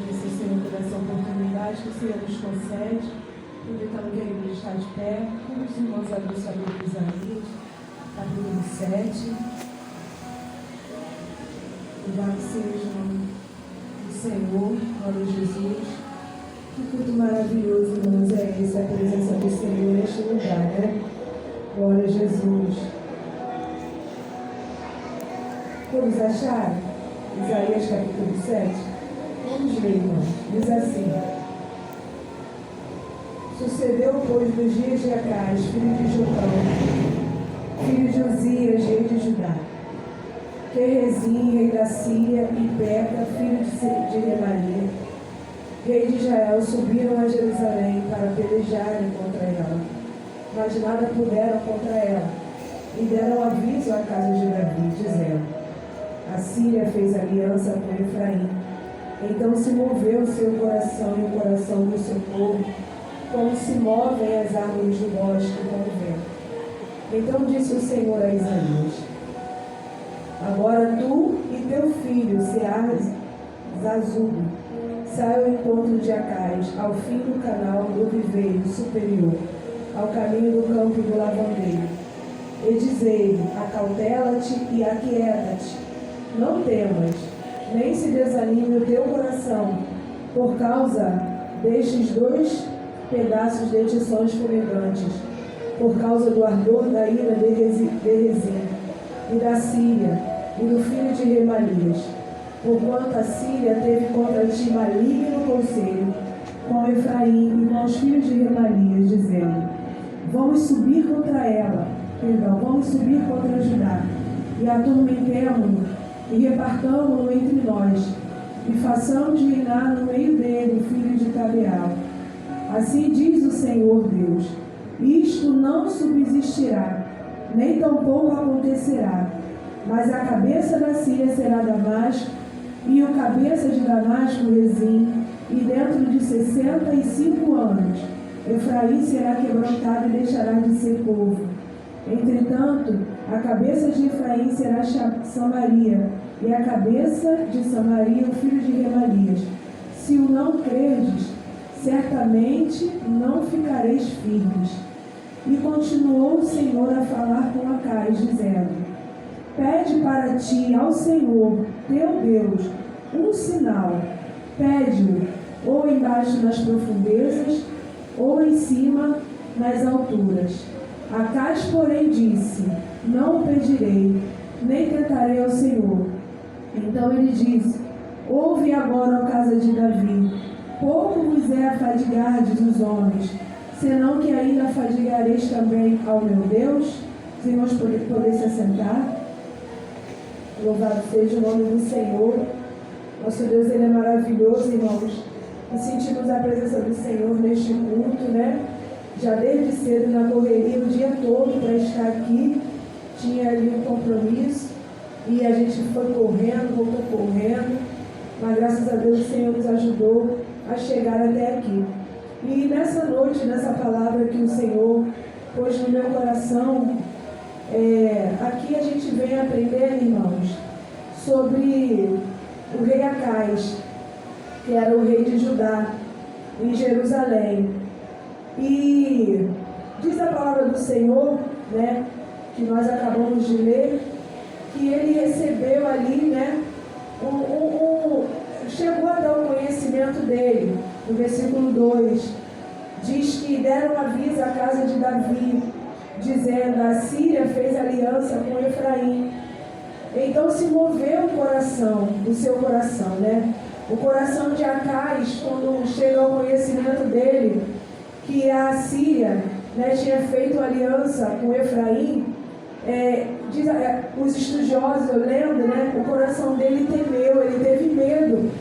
agradecer, Senhor, por essa oportunidade que o Senhor nos concede, aproveitando que a igreja está de pé. Como os irmãos abriram sua Bíblia, Isaías, capítulo 7. Louvado seja o nome do Senhor, glória a Jesus. Que culto maravilhoso, irmãos, é esse, a presença do Senhor neste lugar, né? Glória a Jesus. Todos acharam? Isaías capítulo 7. Vamos ler, irmãos. Diz assim: Sucedeu, pois, nos dias de Acais, filho de Jotão, filho de Uzias, rei de Judá, que Rezim, rei da Síria, e Peca, filho de Remalia, rei de Israel, subiram a Jerusalém para pelejarem contra ela, mas nada puderam contra ela, e deram aviso à casa de Davi, dizendo: A Síria fez aliança com Efraim. Então se moveu o seu coração e o coração do seu povo, como se movem as árvores do bosque com o vento. Então disse o Senhor a Isaías: Agora tu e teu filho, Sear-Zazubi, saiam ao encontro de Acais, ao fim do canal do viveiro superior, ao caminho do campo do lavandeiro. E dizei-lhe: Acautela-te e aquieta-te, não temas, nem se desanime o teu coração, por causa destes dois pedaços de tições fumegantes, por causa do ardor da ira de Rezim, e da Síria, e do filho de Remalias. Porquanto a Síria teve contra ti maligno conselho, com Efraim e com os filhos de Remalias, dizendo: Vamos subir contra Judá, e atormentemo-no, e repartamo-no entre nós, e façamos reinar no meio dele o filho de Tabeal. Assim diz o Senhor Deus: Isto não subsistirá, nem tampouco acontecerá, mas a cabeça da Síria será Damasco, e o cabeça de Damasco Rezim, e dentro de 65 anos Efraim será quebrantado e deixará de ser povo. Entretanto, a cabeça de Efraim será Samaria, e a cabeça de Samaria o filho de Remalias. Se o não crerdes, certamente não ficareis firmes. E continuou o Senhor a falar com Acais, dizendo: Pede para ti ao Senhor, teu Deus, um sinal. Pede-o, ou embaixo nas profundezas, ou em cima nas alturas. Acais, porém, disse: Não o pedirei, nem tentarei ao Senhor. Então ele disse: Ouve agora, ó casa de Davi, pouco vos é afadigardes os homens, senão que ainda afadigareis também ao meu Deus? Os irmãos poder se assentar. Louvado seja o nome do Senhor. Nosso Deus, Ele é maravilhoso, irmãos. E sentimos a presença do Senhor neste culto, né? Já desde cedo na correria, o dia todo para estar aqui. Tinha ali um compromisso e a gente foi correndo, voltou correndo. Mas graças a Deus o Senhor nos ajudou a chegar até aqui. E nessa noite, nessa palavra que o Senhor pôs no meu coração, aqui a gente vem aprender, irmãos, sobre o rei Acais, que era o rei de Judá, em Jerusalém. E diz a palavra do Senhor, né, que nós acabamos de ler, que ele recebeu ali, né, chegou a dar o conhecimento dele. No versículo 2, diz que deram aviso à casa de Davi, dizendo: A Síria fez aliança com Efraim. Então se moveu o seu coração, né? O coração de Acais, quando chega ao conhecimento dele, que a Síria, né, tinha feito aliança com Efraim, os estudiosos, eu lembro, né, o coração dele temeu, ele teve medo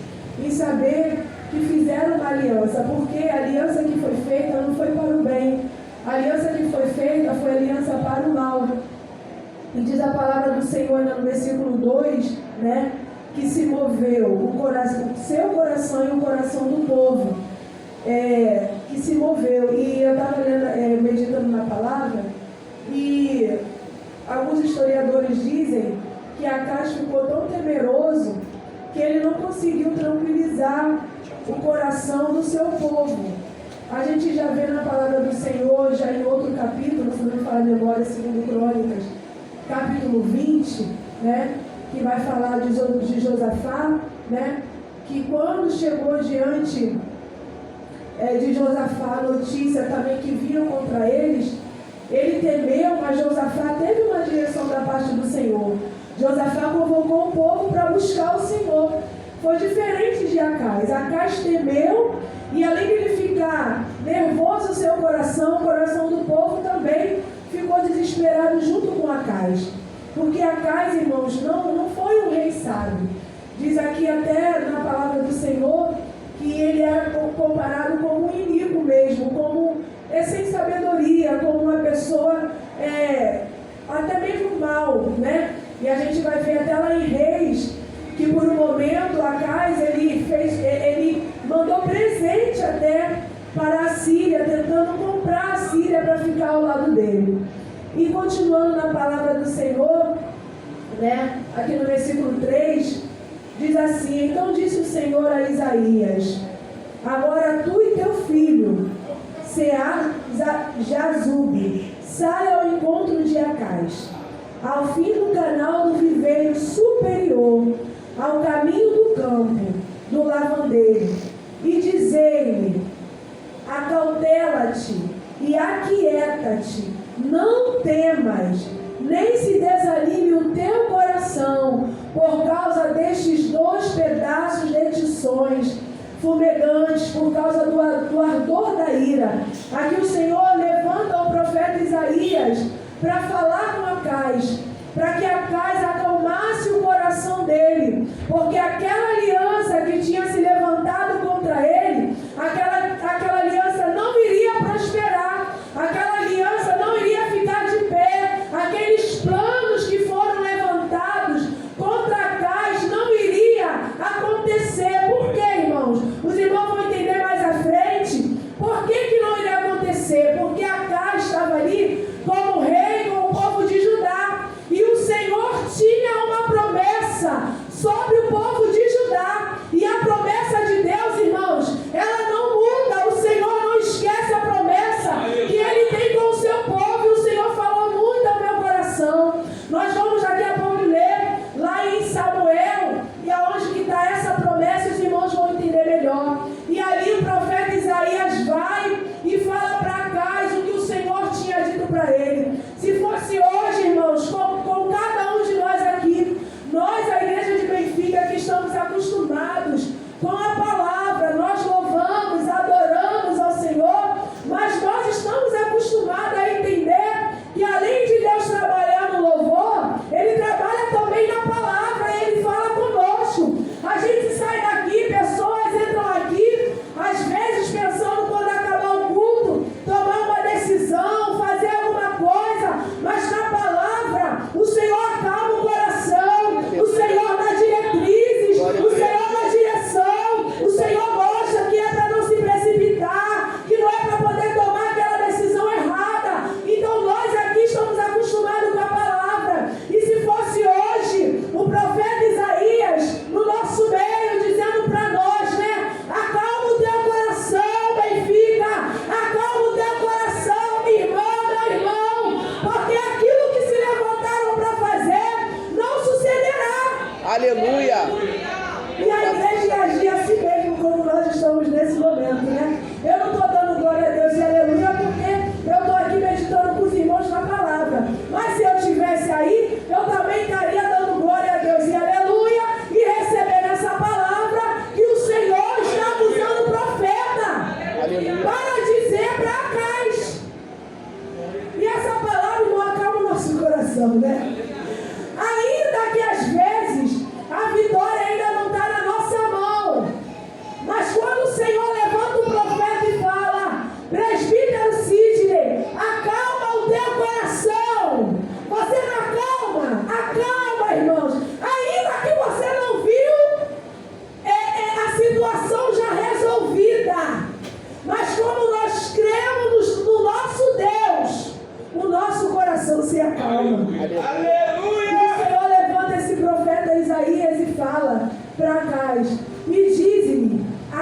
em saber que fizeram uma aliança, porque a aliança que foi feita não foi para o bem, a aliança que foi feita foi aliança para o mal. E diz a palavra do Senhor no versículo 2, né, que se moveu o seu coração e o coração do povo, que se moveu. E eu estava meditando na palavra, e alguns historiadores dizem que Acais ficou tão temeroso que ele não conseguiu tranquilizar o coração do seu povo. A gente já vê na palavra do Senhor, já em outro capítulo, se não me falar a memória, 2 Crônicas, capítulo 20, né, que vai falar de Josafá, né, que quando chegou diante de Josafá a notícia também que vinham contra eles, ele temeu, mas Josafá teve uma direção da parte do Senhor. Josafá convocou o povo para buscar o Senhor. Foi diferente de Acais. Acais temeu, e além de ele ficar nervoso o seu coração, o coração do povo também ficou desesperado junto com Acais. Porque Acais, irmãos, não foi um rei sábio. Diz aqui até na palavra do Senhor que ele era comparado como um iníquo mesmo, como sem sabedoria, como uma pessoa até mesmo mal, né? E a gente vai ver até lá em Reis, que por um momento Acais, ele mandou presente até para a Síria, tentando comprar a Síria para ficar ao lado dele. E continuando na palavra do Senhor, né, aqui no versículo 3, diz assim: então disse o Senhor a Isaías: agora tu e teu filho, Jazube, saia ao encontro de Acais, ao fim do canal do viveiro superior, ao caminho do campo, do lavandeiro, e dizei-lhe: acautela-te e aquieta-te, não temas, nem se desanime o teu coração, por causa destes 2 pedaços de tições fumegantes, por causa do ardor da ira. Aqui o Senhor levanta o profeta Isaías para falar com Acais, para que Acais acalmasse o coração dele, porque aquela aliança que tinha se levantado contra ele, aquela aliança não iria prosperar, aquela aliança não iria ficar de pé, aqueles planos que foram levantados contra Acais não iria acontecer. Por quê, irmãos? Os irmãos vão entender mais à frente. Por que não iria acontecer? Porque Acais estava ali como rei, com o povo de Judá, e o Senhor tinha uma promessa sobre o povo de Judá, e a promessa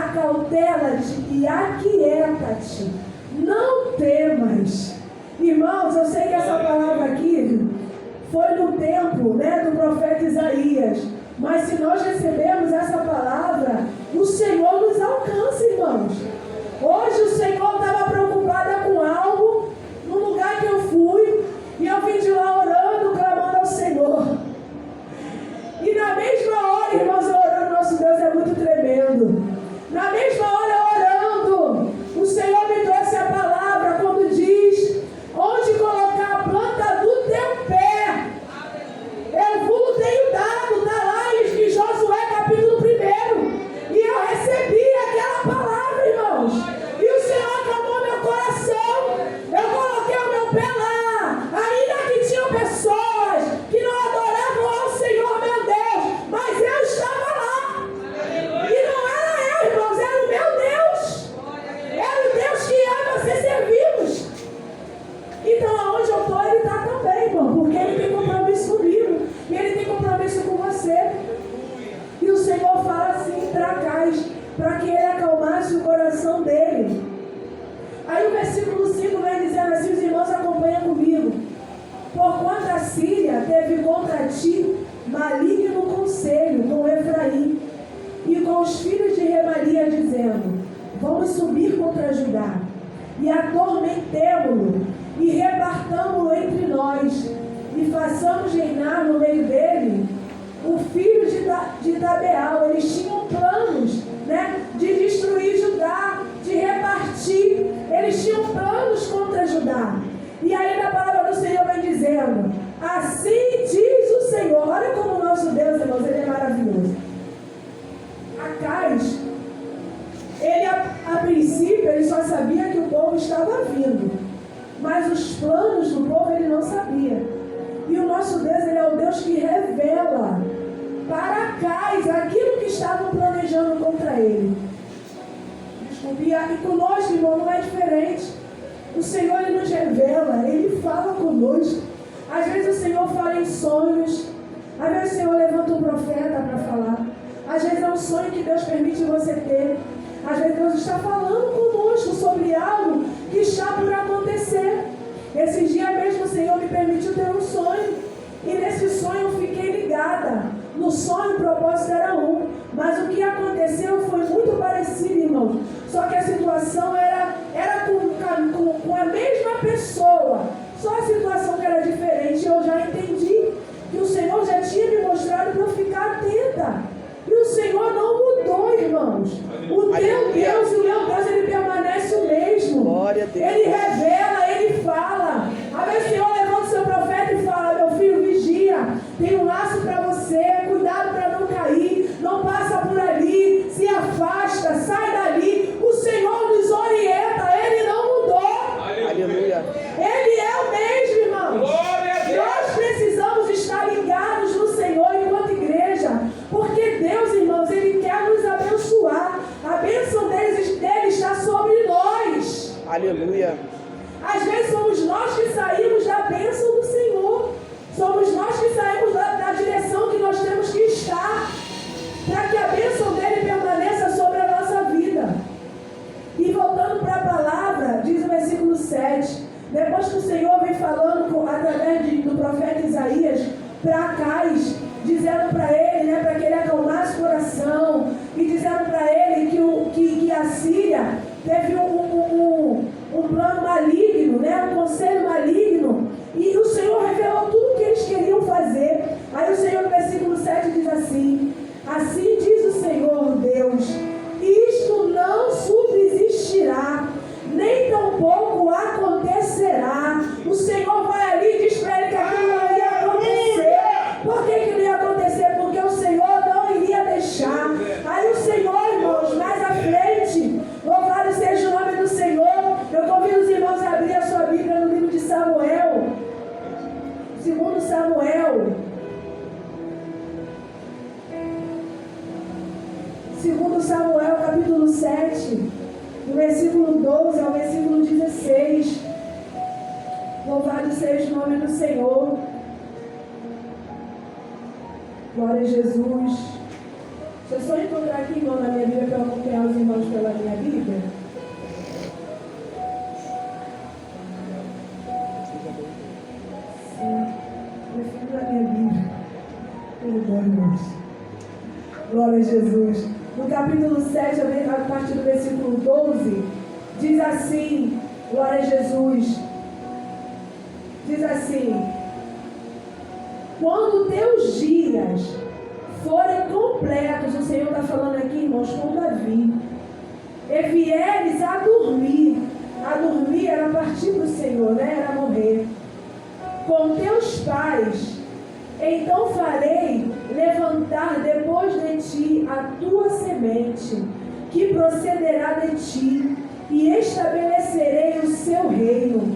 acautela-te e aquieta-te, não temas. Irmãos, eu sei que essa palavra aqui foi no tempo, do profeta Isaías, mas se nós recebemos essa palavra, o Senhor nos alcança, irmãos. Hoje o Senhor estava preocupada com algo, no lugar que eu fui, e eu vim de lá orando, clamando ao Senhor. E na mesma hora, irmãos, eu orando, nosso Deus é muito tremendo. Na mesma hora, orando, o Senhor me trouxe a palavra quando diz: onde colocar a planta do teu pé, eu vos tenho dado. Está lá em Josué capítulo 1. E eu recebi aquela palavra, irmãos. E o Senhor acalmou meu coração. Eu coloquei o meu pé lá, ainda que tinham pessoas que não adoravam ao Senhor, meu Deus, mas eu estava lá. E não era eu, irmãos, era o meu Deus. Era o Deus que ama ser servidos. Então, aonde eu estou, Ele está também, irmão, porque Ele tem compromisso comigo. E Ele tem compromisso com você. E o Senhor fala assim para Acais, para que ele acalmasse o coração dele. Aí o versículo 5 vem dizendo assim, os irmãos acompanham comigo. Porquanto a Síria teve contra ti maligno conselho com Efraim e com os filhos de Remalia, dizendo: vamos subir contra Judá e atormentemo-lo e repartamo-lo entre nós e façamos reinar no meio dele o filho de Tabeal. Eles tinham planos, de destruir Judá, de repartir. Eles tinham planos contra Judá. E aí na palavra do Senhor vem dizendo: assim diz o Senhor. Olha como o nosso Deus, irmãos, Ele é maravilhoso. Acais, ele a princípio, ele só sabia que o povo estava vindo, mas os planos do povo ele não sabia. E o nosso Deus, Ele é o Deus que revela para Acais aquilo que estavam planejando contra ele. Desculpe, e conosco, irmão, não é diferente. O Senhor, Ele nos revela, Ele fala conosco. Às vezes o Senhor fala em sonhos, às vezes o Senhor levanta um profeta para falar, às vezes é um sonho que Deus permite você ter, às vezes Deus está falando conosco sobre algo que está por acontecer. Esses dias mesmo o Senhor me permitiu ter um sonho, e nesse sonho eu fiquei ligada. No sonho o propósito era um, mas o que aconteceu foi muito parecido, irmãos. Só que a situação era com a mesma pessoa, só a situação que era diferente. Eu já entendi que o Senhor já tinha me mostrado para eu ficar atenta. E o Senhor não mudou, irmãos. O teu Deus e o meu Deus, Ele permanece o mesmo. Glória a Deus. Ele revela, Ele fala. Às vezes o Senhor levanta o seu profeta e fala: meu filho, vigia, tem um laço para você, cuidado para não cair, não passa por ali, se afasta, sai dali. O Senhor nos orienta, Ele não mudou. Aleluia. Ele é o mesmo, irmãos. Nós precisamos estar ligados no Senhor enquanto igreja, porque Deus, irmãos, Ele quer nos abençoar. A bênção dele está sobre nós. Aleluia. Às vezes somos nós que saímos da bênção do Senhor. Somos nós que saímos da direção que nós temos que estar, para que a bênção dele permaneça sobre a nossa vida. E voltando para a palavra, diz o versículo 7, depois que o Senhor vem falando através do profeta Isaías para Acais, dizendo para ele, para que ele acalmasse o coração, e dizendo para ele que a Síria teve um plano maligno, um conselho maligno, e o Senhor revelou tudo o que eles queriam fazer. Aí o Senhor, no versículo 7, diz assim: assim diz o Senhor Deus, isto não subsistirá, nem tampouco acontecerá. O Senhor vai ali e diz para ele que aquilo não ia acontecer. Por que não ia acontecer? Porque o Senhor não iria deixar. Aí o Senhor, irmãos, mais à frente, louvado seja o nome do Senhor, eu convido os irmãos a abrir a sua Bíblia no livro de Samuel, 2 Samuel, 2 Samuel capítulo 7, do versículo 12 ao versículo 16. Louvado seja o nome do Senhor. Glória a Jesus. Deixa eu só encontrar aqui, irmão, na minha Bíblia, para acompanhar os irmãos Jesus. No capítulo 7, a partir do versículo 12, diz assim, glória a Jesus, diz assim: quando teus dias forem completos, o Senhor está falando aqui, irmãos, com Davi, e vieres a dormir era partir para o Senhor, né? Era morrer, com teus pais, então farei levantar depois de ti a tua semente, que procederá de ti, e estabelecerei o seu reino.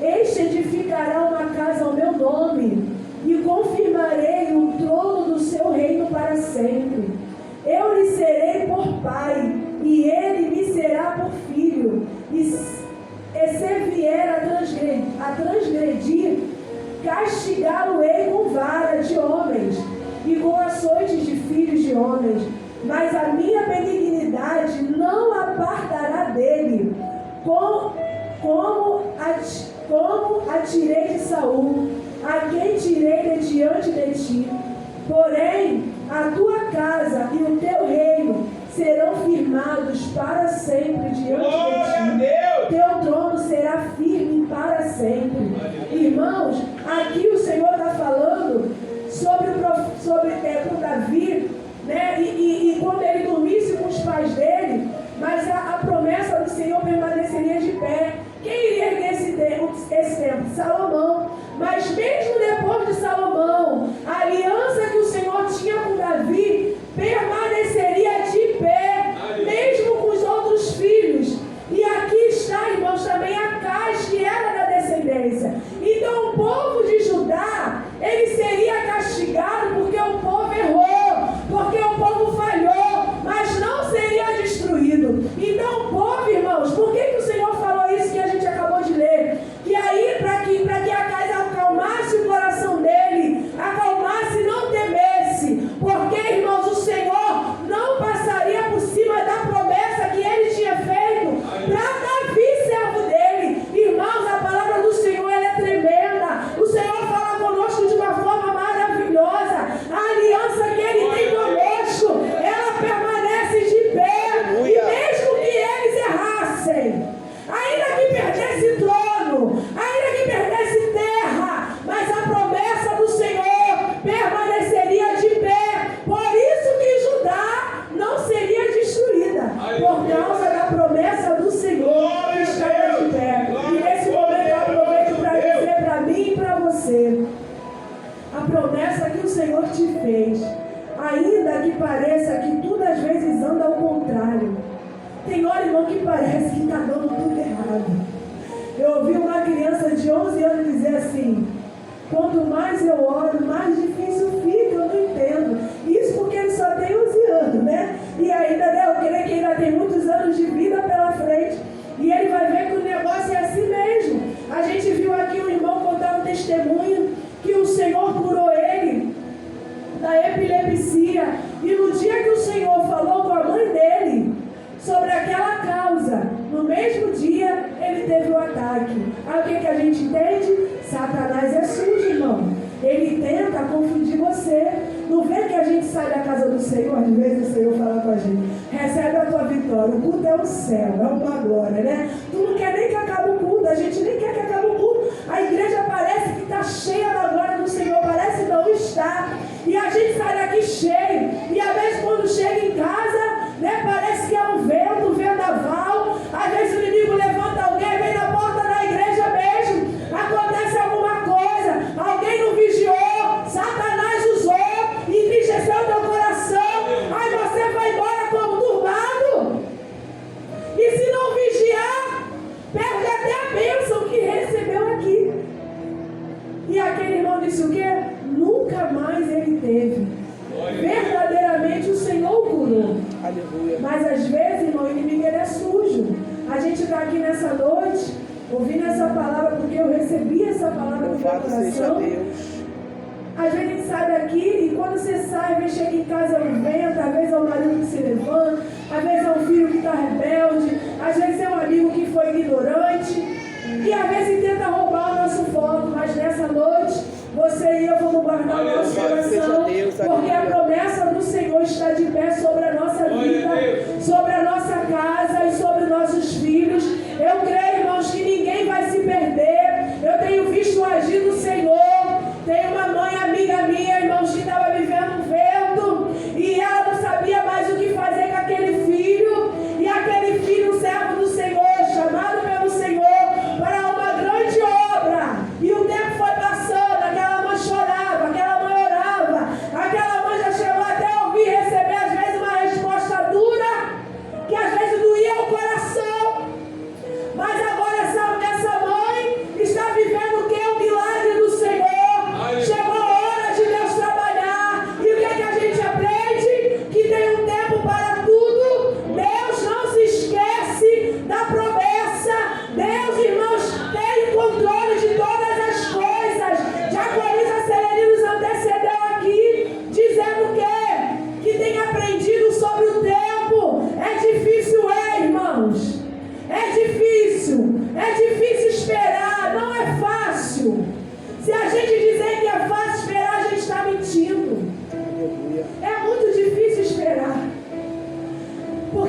Este edificará uma casa ao meu nome, e confirmarei o trono do seu reino para sempre. Eu lhe serei por pai, e ele me será por filho. E se vier a transgredir, castigá-lo-ei com vara de homens e com açoites de filhos de homens. Mas a minha benignidade não apartará dele, como a tirei de Saul, a quem tirei de diante de ti. Porém, a tua casa e o teu reino serão firmados para sempre diante de ti. Teu trono será firme para sempre. Irmãos, aqui o Senhor está falando sobre o Davi, né? E quando ele dormisse com os pais dele, mas a promessa do Senhor permaneceria de pé. Quem iria erguer esse templo? Salomão. Mas mesmo depois de Salomão, a aliança que o Senhor tinha com Davi permaneceria de pé, mesmo com os outros filhos. E aqui está, irmãos, também a casa que era da descendência. Então o povo de Judá, ele seria castigado porque o povo errou, porque o povo falhou, mas não seria destruído. Então o povo, irmãos, por que o Senhor falou isso que a gente acabou de ler? Que aí, para que a casa acalmasse o coração dele, acalmasse e não temesse, porque, irmãos, o Senhor não passaria por cima da promessa que ele tinha feito para Davi, servo dele. Irmãos, a palavra do Senhor, ela é tremenda. O Senhor fala conosco de uma forma maravilhosa. A aliança que ele tem conosco, ela permanece de pé. E mesmo que eles errassem, ainda que perdesse trono, ainda que perdesse terra, mas a promessa do Senhor permaneceria de pé. Por isso que Judá não seria destruída, por causa da promessa do Senhor que estava de pé. E nesse momento eu aproveito para dizer para mim e para você, a promessa que o Senhor te fez, ainda que pareça que tudo às vezes anda ao contrário. Tem hora, irmão, que parece que está dando tudo errado. Eu ouvi uma criança de 11 anos dizer assim: quanto mais eu oro, mais difícil fica, eu não entendo. Isso porque ele só tem 11 anos, né? E ainda, né, eu creio que ainda tem muitos anos de vida pela frente. E ele vai ver que o negócio é assim mesmo. A gente viu aqui um irmão contar um testemunho que o Senhor curou ele da epilepsia. E no dia que o Senhor falou com a mãe dele sobre aquela causa, no mesmo dia ele teve o ataque. Aí o que a gente entende? Satanás é sujo, irmão. Ele tenta confundir você. Não vê que a gente sai da casa do Senhor, às vezes o Senhor fala com a gente: recebe a tua vitória, o culto é o céu, é uma glória, né? Tu não quer nem que acabe o culto, a gente nem quer que acabe o culto. A igreja parece que está cheia da glória do Senhor, parece não estar. E a gente sai daqui cheio. E às vezes quando chega em casa, né, parece que é um vento, um vendaval. Às vezes o inimigo levanta alguém, vem na porta da igreja mesmo, acontece alguma coisa, alguém não vigiou, Satanás usou e entristeceu teu coração. Aí você vai embora como turbado. E se não vigiar, perde até a bênção que recebeu aqui. E aquele irmão disse o quê? Nunca mais ele teve. Verdadeiramente o Senhor o curou. Aleluia. Mas às vezes, irmão, o inimigo ele é sujo. A gente está aqui nessa noite ouvindo essa palavra porque eu recebi essa palavra no meu coração. Às vezes a gente sai daqui e quando você sai, às vezes chega em casa é um vento, às vezes é um marido que se levanta, às vezes é um filho que está rebelde, às vezes é um amigo que foi ignorante e às vezes tenta roubar o nosso foco. Mas nessa noite você e eu vamos guardar o nosso coração, porque a promessa do Senhor está de pé sobre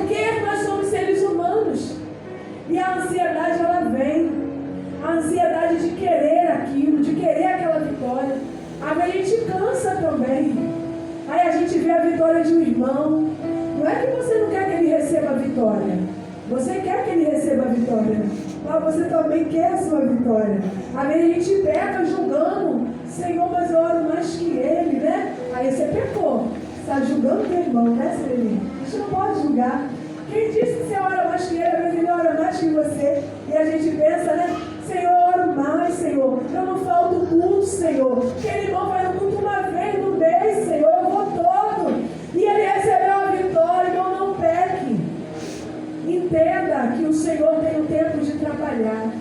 Porque nós somos seres humanos. E a ansiedade, ela vem. A ansiedade de querer aquilo, de querer aquela vitória. Aí a gente cansa também. Aí a gente vê a vitória de um irmão. Não é que você não quer que ele receba a vitória. Você quer que ele receba a vitória. Mas você também quer a sua vitória. Aí a gente pega julgando. Senhor, mas eu oro mais que ele, né? Aí você pecou. Você está julgando teu irmão, né, Serene? A gente não pode julgar. Quem disse que você ora mais que ele, às vezes ele ora mais que você. E a gente pensa, né? Senhor, eu oro mais, Senhor. Eu não falto culto, Senhor. Aquele irmão vai no culto uma vez no mês, Senhor. Eu vou todo. E ele recebeu a vitória, então não peque. Entenda que o Senhor tem o tempo de trabalhar.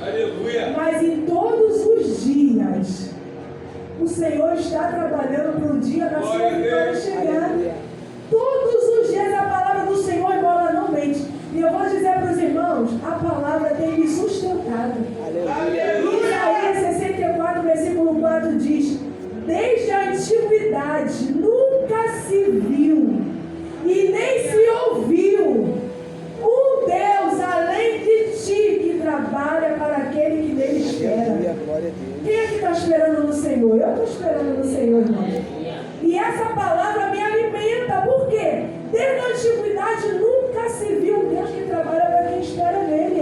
Aleluia. Mas em todos os dias, o Senhor está trabalhando para o dia da sua vitória chegar. Todos os dias a palavra do Senhor, ela não mente. E eu vou dizer para os irmãos, a palavra tem me sustentado. Isaías 64, versículo 4 diz: desde a antiguidade nunca se viu e nem se ouviu um Deus além de ti que trabalha para aquele que nele espera. Quem é que está esperando no Senhor? Eu estou esperando no Senhor, irmão. E essa palavra me alimenta. Por quê? Desde a antiguidade nunca se viu um Deus que trabalha para quem espera nele.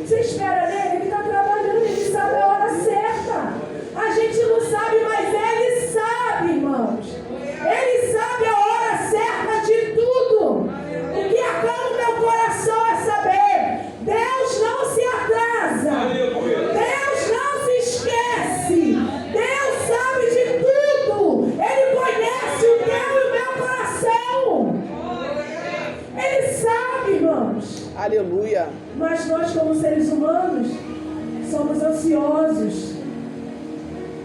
Você espera nele? Ele está trabalhando, ele sabe a hora certa. A gente não sabe, mas ele sabe, irmãos. Ele sabe a hora certa de tudo. O que acalma o meu coração é saber: Deus não se atrasa. Deus não se esquece. Deus sabe de tudo. Ele conhece o teu e o meu coração. Ele sabe, irmãos. Aleluia. Mas nós, como seres humanos, somos ansiosos.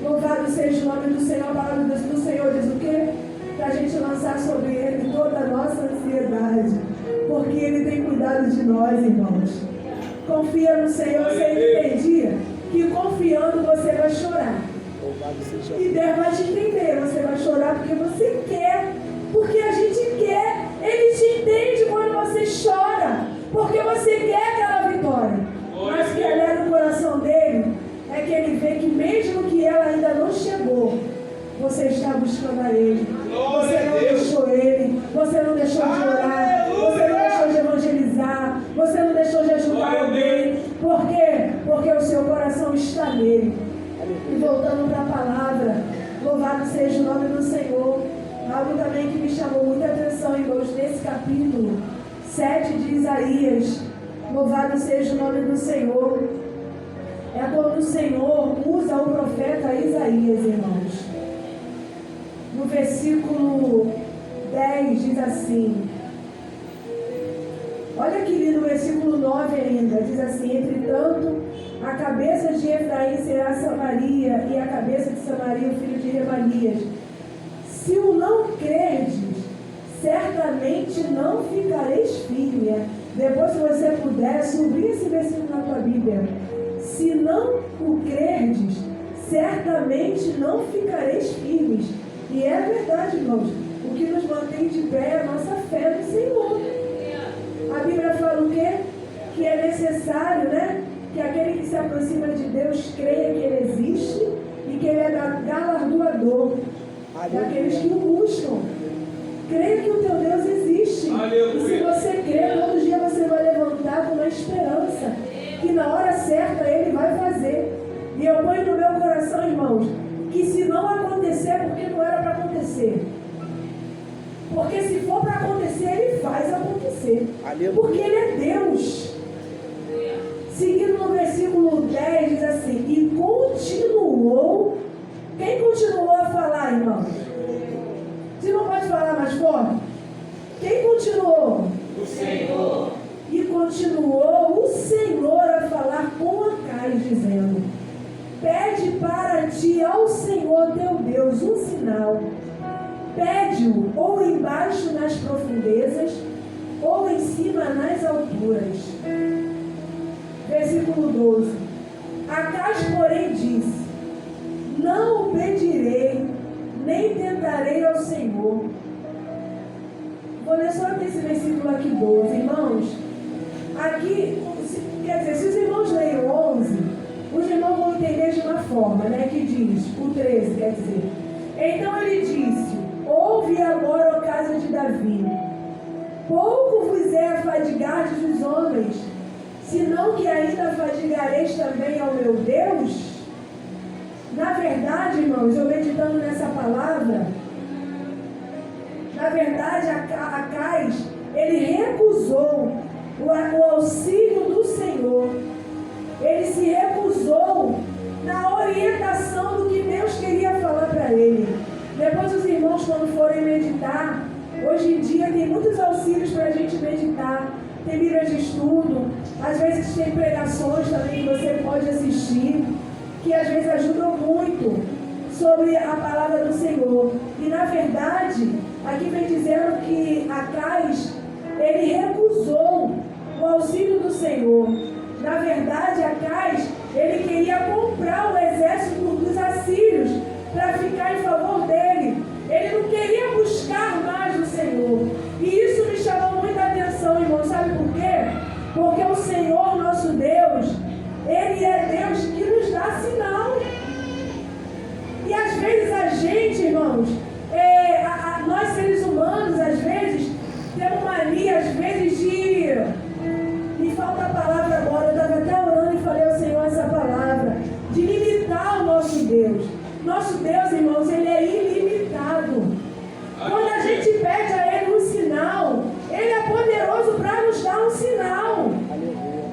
Louvado seja o nome do Senhor. A palavra do Senhor diz o quê? Para a gente lançar sobre Ele toda a nossa ansiedade. Porque Ele tem cuidado de nós, irmãos. Confia no Senhor. Você entendia que confiando você vai chorar. E Deus vai te entender. Você vai chorar porque você quer. Porque a gente quer. Ele te entende quando você chora. Porque você quer aquela vitória. Mas o que alegra o coração dele é que ele vê que mesmo que ela ainda não chegou, você está buscando a ele. Você não deixou ele. Você não deixou de orar. Você não deixou de evangelizar. Você não deixou de ajudar alguém. Por quê? Porque o seu coração está nele. E voltando para a palavra, louvado seja o nome do Senhor. Algo também que me chamou muita atenção, irmãos, nesse capítulo 7 de Isaías. Louvado seja o nome do Senhor. É quando o Senhor usa o profeta Isaías, irmãos. No versículo 10 diz assim. Olha que lindo o versículo 9 ainda. Diz assim: entretanto, a cabeça de Efraim será Samaria, e a cabeça de Samaria o filho de Remalias. Se o não crerdes, certamente não ficareis firme. Depois, se você puder, subir esse versículo na tua Bíblia. Se não o crerdes, certamente não ficareis firmes. E é verdade, irmãos. O que nos mantém de pé é a nossa fé no Senhor. A Bíblia fala o quê? Que é necessário, né? Que aquele que se aproxima de Deus creia que Ele existe e que Ele é galardoador daqueles que o buscam. Creia que o teu Deus existe. Aleluia. E se você crer, todo dia você vai levantar com uma esperança que na hora certa Ele vai fazer. E eu ponho no meu coração, irmãos, que se não acontecer, porque não era para acontecer. Porque se for para acontecer, Ele faz acontecer. Aleluia. Porque Ele é Deus. Seguindo no versículo 10, diz assim: e continuou. Quem continuou a falar, irmãos? Você não pode falar mais forte? Quem continuou? O Senhor. E continuou o Senhor a falar com Acais, dizendo: pede para ti ao Senhor teu Deus um sinal. Pede-o ou embaixo nas profundezas, ou em cima nas alturas. Versículo 12. Acais, porém, disse: não o pedirei, nem tentarei ao Senhor. Vou ler só esse versículo aqui 12, irmãos. Aqui, quer dizer, se os irmãos leem o 11, os irmãos vão entender de uma forma, né? Que diz, o 13, quer dizer. Então ele disse: ouve agora, ó casa de Davi, pouco vos é afadigardes dos homens, senão que ainda afadigareis também ao meu Deus? Na verdade, irmãos, eu meditando nessa palavra, na verdade, Acais, ele recusou o auxílio do Senhor. Ele se recusou na orientação do que Deus queria falar para ele. Depois os irmãos, quando forem meditar, hoje em dia tem muitos auxílios para a gente meditar. Tem Bíblia de estudo, às vezes tem pregações também que você pode assistir, que às vezes ajudam muito sobre a palavra do Senhor. E na verdade, aqui vem dizendo que Acais, ele recusou o auxílio do Senhor. Na verdade, Acais, ele queria comprar o exército dos assírios para ficar em favor dele. Ele não queria buscar mais o Senhor. E isso me chamou muita atenção, irmão. Sabe por quê? Porque o Senhor, nosso Deus, ele é Deus que nos dá sinal. E às vezes a gente, irmãos, nós seres humanos, às vezes, temos mania, às vezes, de... Me falta a palavra agora, eu estava até orando e falei ao Senhor essa palavra, de limitar o nosso Deus. Nosso Deus, irmãos, ele é ilimitado. Quando a gente pede a Ele um sinal, Ele é poderoso para nos dar um sinal,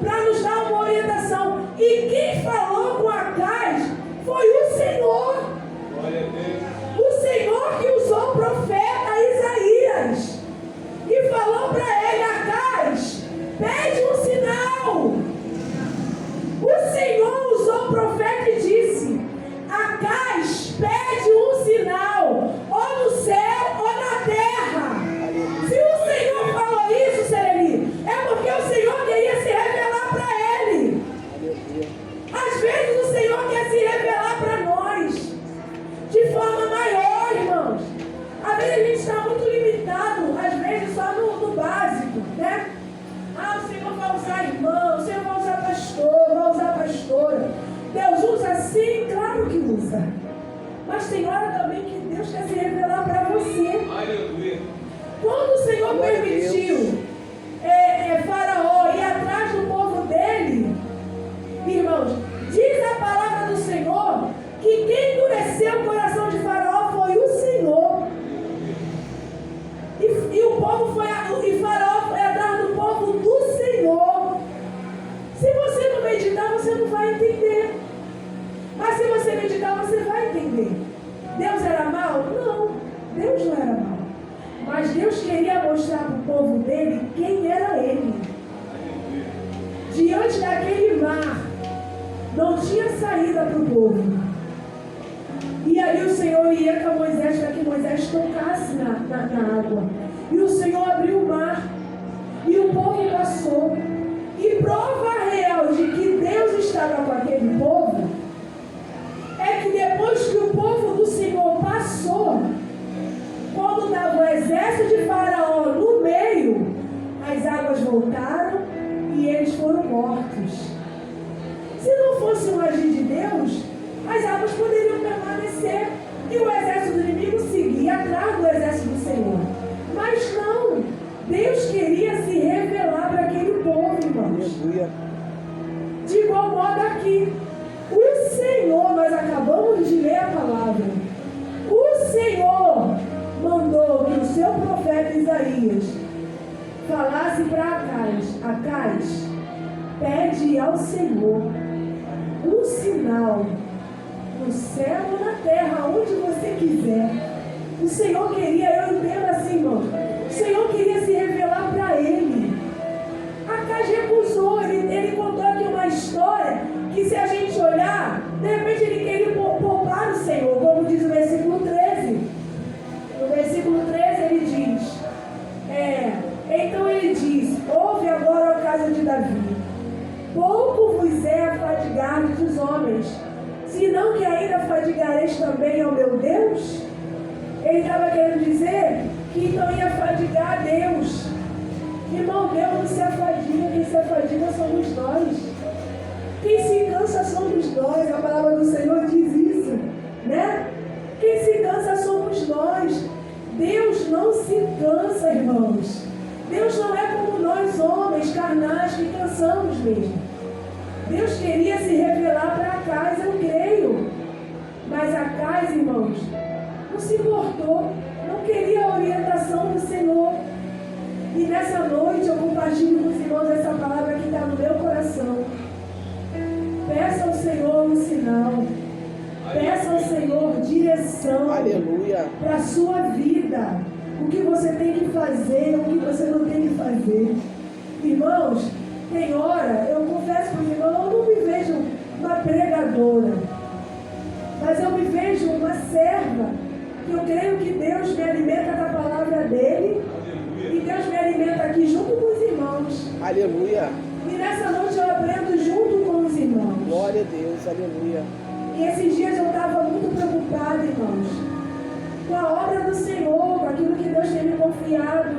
para nos dar uma orientação. E quem falou com Acais foi o Senhor. O Senhor que usou o profeta Isaías e falou para ele: Acais, pede um sinal. O Senhor usou o profeta e disse: Acais, pede um sinal, ou no céu ou na terra. Se o Senhor falou isso, Sereni, é porque o Senhor queria se revelar para ele. Às vezes o Senhor quer se revelar para nós de forma maior, irmãos. Às vezes a gente está muito limitado, às vezes só no básico, né? O Senhor vai usar irmão, o Senhor vai usar pastor, vai usar pastora. Deus usa sim, claro que usa. Mas tem hora também que Deus quer se revelar para você. Quando o Senhor permitiu Faraó ir atrás do povo dele, irmãos, diz a palavra do Senhor que quem endureceu o coração de Faraó foi o Senhor. E Faraó foi atrás do povo do Senhor. Se você não meditar, você não vai entender. Mas se você meditar, você vai entender. Deus era mau? Não, Deus não era mau. Mas Deus queria mostrar para o povo dele quem era ele. Diante daquele mar, não tinha saída para o povo. E aí o Senhor ia com Moisés para que Moisés tocasse na água. E o Senhor abriu o mar. E o povo passou. E prova real de que Deus estava com aquele povo é que depois que o povo do Senhor passou, quando estava o exército de Faraó no meio, as águas voltaram e eles foram mortos. Se não fosse um agir de Deus, as águas poderiam permanecer e o exército do inimigo seguir atrás do exército do Senhor. Mas não, Deus queria se revelar para aquele povo, irmãos. De igual modo aqui, o Senhor, nós acabamos de ler a palavra, o Senhor mandou que o seu profeta Isaías falasse para Acais, pede ao Senhor um sinal no céu ou na terra, onde você quiser. O Senhor queria, eu entendo assim, irmão, o Senhor queria se revelar para ele. Acais recusou, ele contou aqui uma história que, se a gente olhar, de repente ele queria poupar o Senhor, como diz o versículo 13. No versículo 13 ele diz, então ele diz: ouve agora, ó casa de Davi, pouco vos é afadigar dos homens, senão que ainda afadigareis também ao meu Deus. Ele estava querendo dizer que então ia afadigar a Deus. Irmão, Deus não se afadiga, quem se afadiga somos nós. Quem se cansa somos nós, a palavra do Senhor diz isso, né? Quem se cansa somos nós. Deus não se cansa, irmãos. Deus não é como nós, homens carnais, que cansamos mesmo. Deus queria se revelar para a casa, eu creio. Mas a casa, irmãos, não se importou, não queria a orientação do Senhor. E nessa noite eu compartilho com os irmãos essa palavra que está no meu coração. Peça ao Senhor um sinal. Peça ao Senhor direção. Aleluia. Para a sua vida. O que você tem que fazer, o que você não tem que fazer. Irmãos, tem hora, eu confesso para os irmãos, eu não me vejo uma pregadora. Mas eu me vejo uma serva. Que eu creio que Deus me alimenta da palavra dele. E Deus me alimenta aqui junto com os irmãos. Aleluia. E nessa noite eu aprendo junto com os irmãos. Glória a Deus, aleluia. E esses dias eu estava muito preocupada, irmãos, com a obra do Senhor, com aquilo que Deus tem me confiado.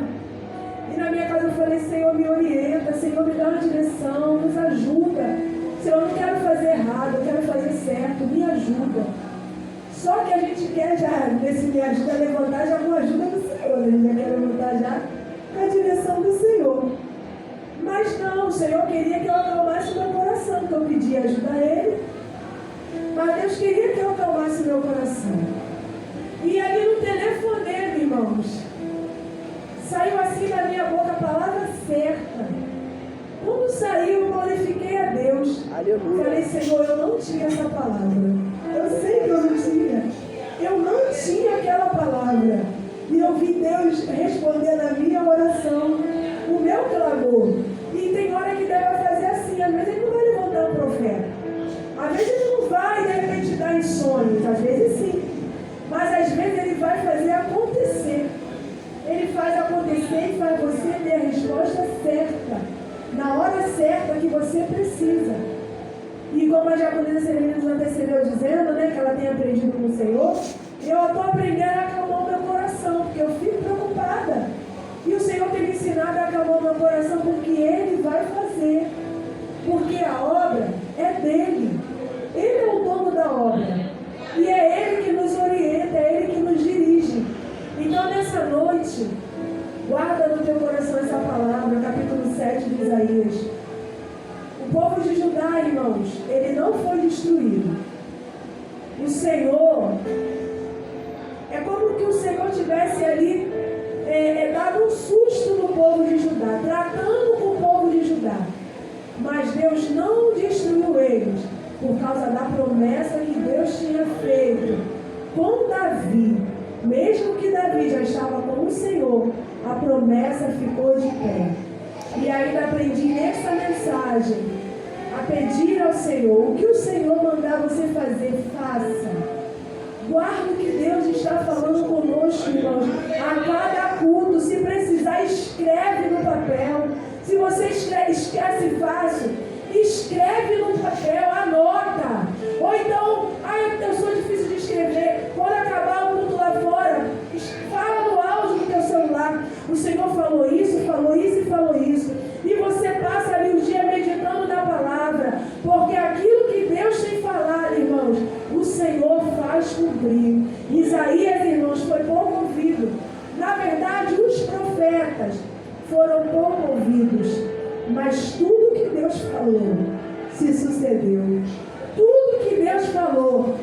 E na minha casa eu falei, Senhor, me orienta, Senhor, me dá uma direção, nos ajuda. Senhor, eu não quero fazer errado, eu quero fazer certo, me ajuda. Só que a gente quer já, nesse me ajuda, levantar já com a ajuda do Senhor. A gente já quer levantar já com a direção do Senhor. Mas não, o Senhor queria que eu acalmasse o meu coração, que eu pedia ajuda a Ele. Mas Deus queria que eu acalmasse o meu coração. E ali no telefonema, irmãos, saiu assim da minha boca a palavra certa. Quando saiu, eu glorifiquei a Deus. Aleluia. Falei, Senhor, eu não tinha essa palavra. Eu sei que eu não tinha. Eu não tinha aquela palavra. E eu vi Deus responder na minha oração, o meu clamor. E tem hora que Deus vai fazer assim. Às vezes Ele não vai levantar um profeta. Às vezes Ele não vai, de repente, dar em sonhos. Às vezes sim. Mas às vezes Ele vai fazer acontecer. Ele faz acontecer e faz você ter a resposta certa. Na hora certa que você precisa. E como a diaconisa Celina nos antecedeu dizendo, né, que ela tem aprendido com o Senhor, eu estou aprendendo a acalmar o meu coração, porque eu fico preocupada. E o Senhor tem me ensinado a acalmar o meu coração, porque Ele vai fazer. Porque a obra é dEle. Ele é o dono da obra. E é Ele que nos orienta, é Ele que nos dirige. Então nessa noite, guarda no teu coração essa palavra, capítulo 7 de Isaías. O povo de Judá, irmãos, ele não foi destruído. O Senhor, é como que o Senhor tivesse ali dado um susto no povo de Judá, tratando com o povo de Judá. Mas Deus não destruiu eles, por causa da promessa que Deus tinha feito com Davi. Mesmo que Davi já estava com o Senhor, a promessa ficou de pé. E ainda aprendi nessa mensagem a pedir ao Senhor, o que o Senhor mandar você fazer, faça. Guarde o que Deus está falando conosco, irmãos. A cada culto, se precisar, escreve no papel. Se você esquece fácil, escreve no papel, anota. Ou então, eu sou difícil de escrever. Quando acabar o culto lá fora, fala no áudio do teu celular. O Senhor falou isso e falou isso. E você passa ali o dia meditando na palavra. Porque aquilo que Deus tem falado, irmãos, o Senhor faz cumprir. Isaías, irmãos, foi pouco ouvido. Na verdade, os profetas foram pouco ouvidos. Mas tudo que Deus falou se sucedeu. Tudo que Deus falou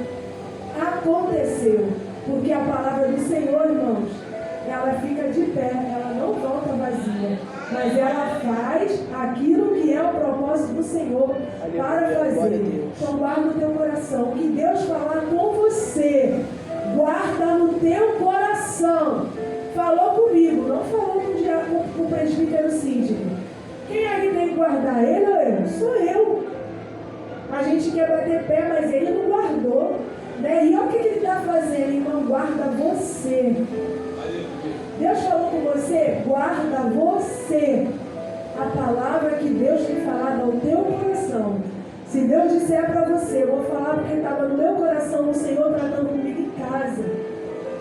aconteceu. Porque a palavra do Senhor, irmãos, ela fica de pé, ela não volta vazia, mas ela faz aquilo que é o propósito do Senhor para fazer. Então guarda no teu coração, o que Deus falar com você, guarda no teu coração. Falou comigo, não falou com o presbítero síndico. Quem é que tem que guardar? Ele ou eu? Sou eu. A gente quer bater pé, mas ele não guardou. Né? E olha o que ele está fazendo, irmão, guarda você. Deus falou com você, guarda você. A palavra que Deus tem falado ao teu coração. Se Deus disser para você, eu vou falar porque estava no meu coração, o Senhor tratando comigo em casa.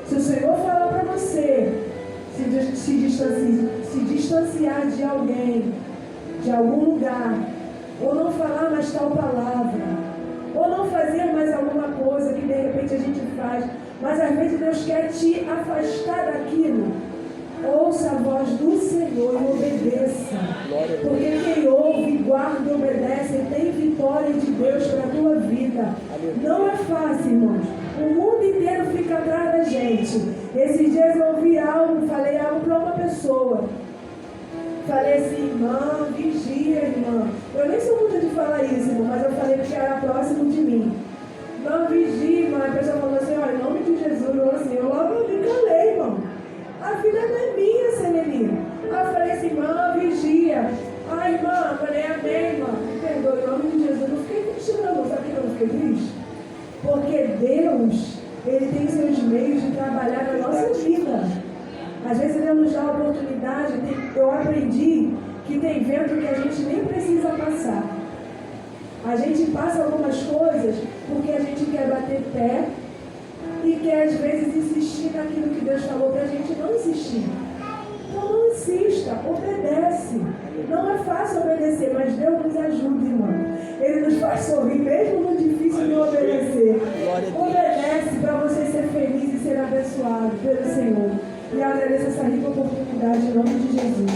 Se o Senhor falar para você, se distanciar de alguém, de algum lugar, ou não falar mais tal palavra, ou não fazer mais alguma coisa que de repente a gente faz, mas às vezes Deus quer te afastar daquilo. Ouça a voz do Senhor e obedeça. Porque quem ouve, guarda e obedece tem vitória de Deus para a tua vida. Não é fácil, irmãos. O mundo inteiro fica atrás da gente. Esses dias eu ouvi algo, falei algo para uma pessoa. Falei assim, irmã, vigia, irmã. Eu nem sou muito de falar isso, irmão, mas eu falei porque era próximo de mim. Não vigia, irmã. A pessoa falou assim, olha, em nome de Jesus, eu logo me calei, irmão. A vida não é minha, Senelina. Eu falei assim, irmã, vigia. Ai, irmã, eu falei, amém, irmã. Me perdoe, em nome de Jesus. Eu não fiquei triste, não. Sabe por que eu não fiquei triste? Porque Deus, Ele tem seus meios de trabalhar na nossa vida. Às vezes Ele nos dá a oportunidade. Eu aprendi que tem vento que a gente nem precisa passar. A gente passa algumas coisas porque a gente quer bater pé e quer às vezes insistir naquilo que Deus falou para a gente não insistir. Então não insista, obedece. Não é fácil obedecer, mas Deus nos ajuda, irmão. Ele nos faz sorrir mesmo no difícil de obedecer. Obedece para você ser feliz e ser abençoado pelo Senhor. E agradeço essa rica oportunidade em nome de Jesus.